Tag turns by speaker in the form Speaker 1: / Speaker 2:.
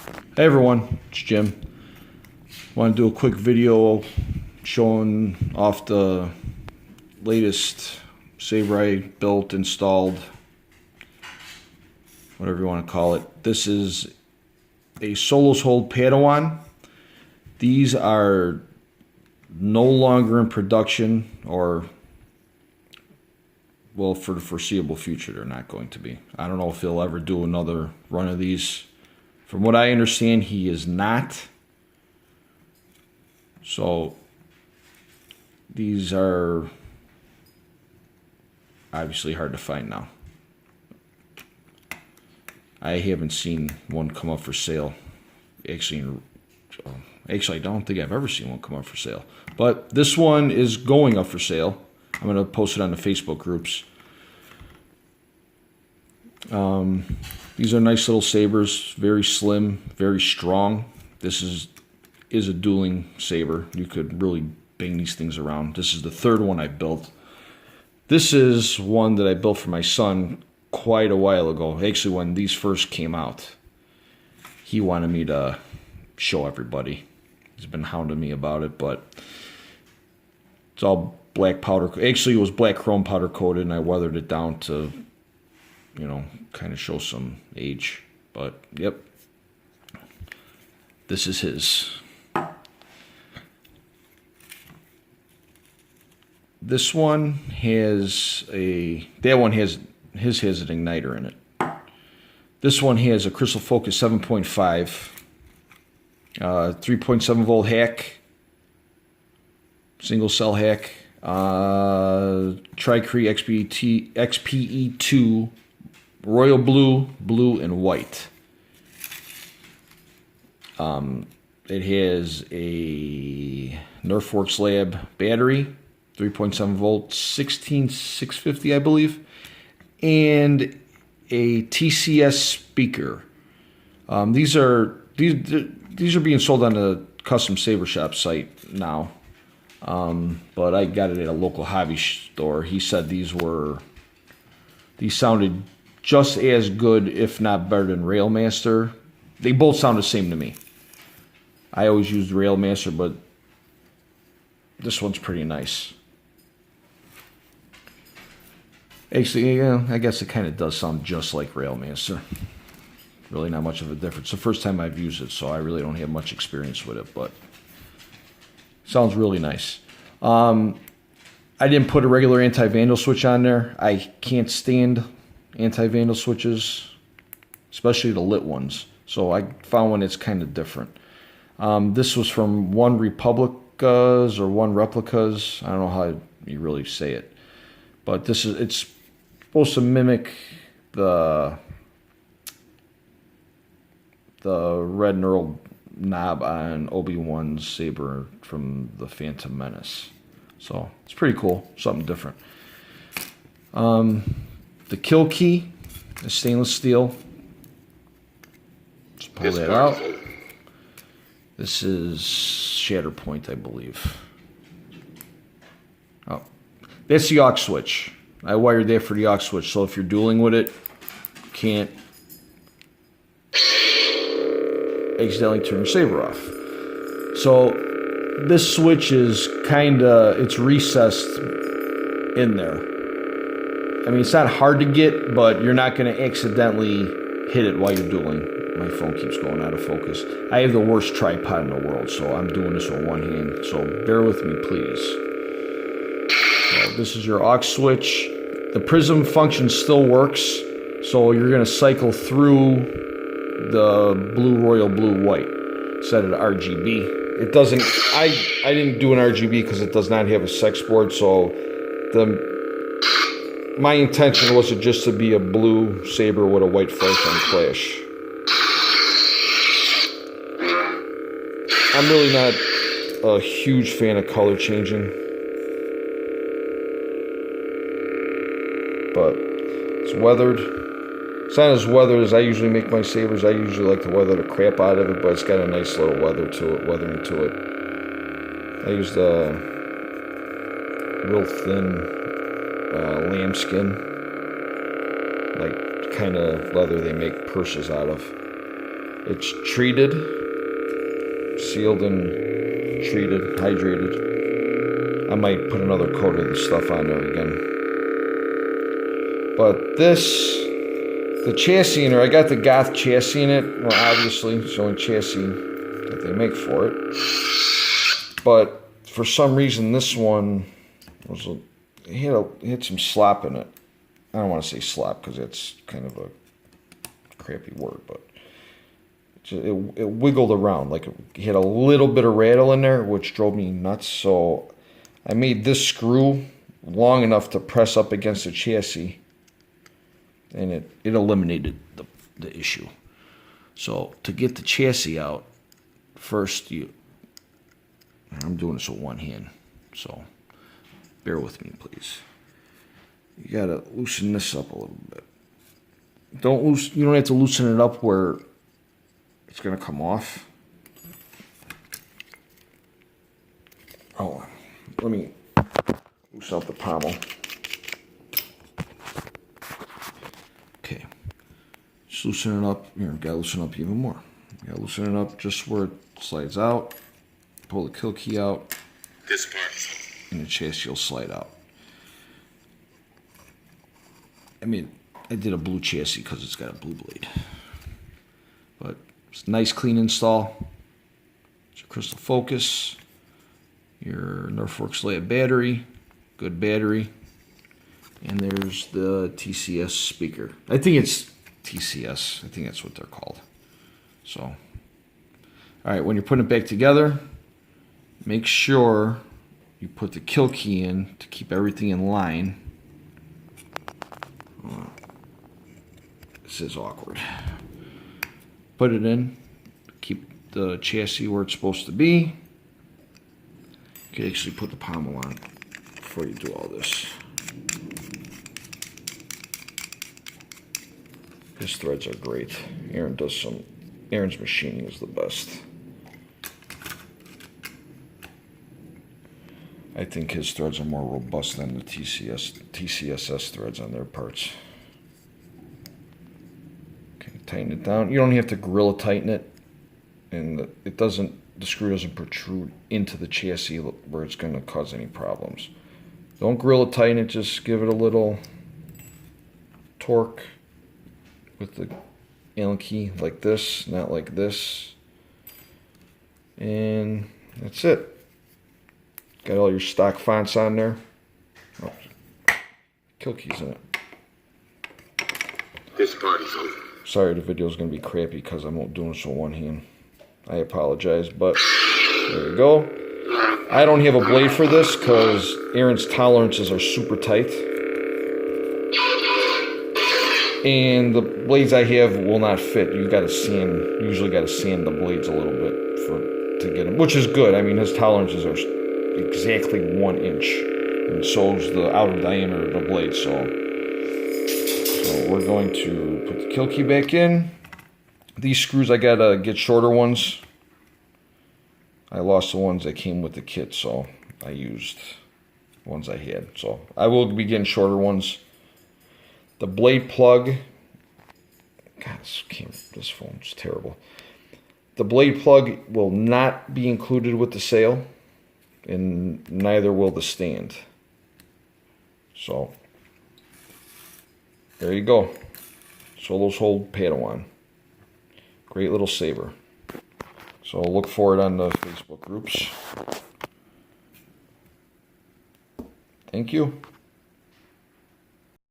Speaker 1: Hey everyone, it's Jim. Want to do a quick video showing off the latest saber I built, installed, whatever you want to call it. This is a Solos Hold Padawan. These are no longer in production, or well, for the foreseeable future they're not going to be. I don't know if he'll ever do another run of these. From what I understand, he is not. So these are obviously hard to find now. I haven't seen one come up for sale. Actually, I don't think I've ever seen one come up for sale. But this one is going up for sale. I'm going to post it on the Facebook groups. These are nice little sabers, very slim, very strong. This is a dueling saber. You could really bang these things around. This is the third one I built. This is one that I built for my son quite a while ago. Actually, when these first came out, he wanted me to show everybody. He's been hounding me about it, but it's all black powder. Actually, it was black chrome powder coated, and I weathered it down to, you know, kind of show some age. But yep, this is his. This one has that one has an igniter in it. This one has a Crystal Focus 7.5, 3.7 volt hack, single cell hack, Cree XPE2, royal blue, blue, and white. It has a Nerfworks Lab battery, 3.7 volt, 16650, I believe, and a TCS speaker. These are being sold on the Custom Saber Shop site now, but I got it at a local hobby store. He said these sounded just as good, if not better, than Railmaster. They both sound the same to me. I always used Railmaster, but this one's pretty nice. Actually, yeah, I guess it kind of does sound just like Railmaster. Really not much of a difference. The first time I've used it, so I really don't have much experience with it, but it sounds really nice. I didn't put a regular anti-vandal switch on there. I can't stand anti-vandal switches, especially the lit ones. So I found one that's kind of different. This was from One Replicas or One Replicas. I don't know how you really say it, but it's supposed to mimic the red knurled knob on Obi-Wan's saber from the Phantom Menace. So it's pretty cool, something different. The kill key is stainless steel. Let's pull that out. This is Shatterpoint, I believe. Oh, that's the aux switch. I wired that for the aux switch, so if you're dueling with it, you can't accidentally turn your saber off. So this switch is it's recessed in there. I mean, it's not hard to get, but you're not going to accidentally hit it while you're dueling. My phone keeps going out of focus. I have the worst tripod in the world, so I'm doing this with one hand. So bear with me, please. So this is your aux switch. The prism function still works, so you're going to cycle through the blue, royal blue, white. Set it RGB. It doesn't. I didn't do an RGB because it does not have a sex board. So my intention was just to be a blue saber with a white flash on flash. I'm really not a huge fan of color changing, but it's weathered. It's not as weathered as I usually make my sabers. I usually like to weather the crap out of it, but it's got a nice little weathering to it. I used a real thin lambskin, like kind of leather they make purses out of. It's treated, sealed and treated, hydrated. I might put another coat of the stuff on there again. But this, the chassis in there, I got the Goth chassis in it. Well, obviously, it's the only chassis that they make for it. But for some reason, this one was it had some slop in it. I don't want to say slop because that's kind of a crappy word, but it wiggled around. Like it had a little bit of rattle in there, which drove me nuts. So I made this screw long enough to press up against the chassis, and it eliminated the issue. So to get the chassis out, first I'm doing this with one hand, so bear with me, please. You gotta loosen this up a little bit. You don't have to loosen it up where it's gonna come off. Oh, let me loosen up the pommel. Okay, just loosen it up. Here, gotta loosen up even more. You gotta loosen it up just where it slides out. Pull the kill key out. This part. And the chassis will slide out. I mean, I did a blue chassis because it's got a blue blade. But it's a nice clean install. It's your crystal focus. Your Nerfworks Lab battery. Good battery. And there's the TCS speaker. I think it's TCS. I think that's what they're called. So, alright, when you're putting it back together, make sure you put the kill key in to keep everything in line. This is awkward. Put it in. Keep the chassis where it's supposed to be. You can actually put the pommel on before you do all this. His threads are great. Aaron's machining is the best. I think his threads are more robust than the TCSS threads on their parts. Okay, tighten it down. You don't have to Gorilla tighten it, and the screw doesn't protrude into the chassis where it's going to cause any problems. Don't Gorilla tighten it. Just give it a little torque with the Allen key like this, not like this, and that's it. Got all your stock fonts on there. Oh, kill keys in it. This party's over. Sorry, the video's gonna be crappy because I'm doing this with one hand. I apologize, but there you go. I don't have a blade for this because Aaron's tolerances are super tight, and the blades I have will not fit. You usually gotta sand the blades a little bit to get them, which is good. I mean, his tolerances are exactly 1 inch, and so is the outer diameter of the blade. So we're going to put the kill key back in. These screws, I gotta get shorter ones. I lost the ones that came with the kit, so I used ones I had. So I will be getting shorter ones. The blade plug, God, this phone's terrible. The blade plug will not be included with the sale, and neither will the stand. So there you go. Solos hold Padawan. Great little saber. So look for it on the Facebook groups. Thank you.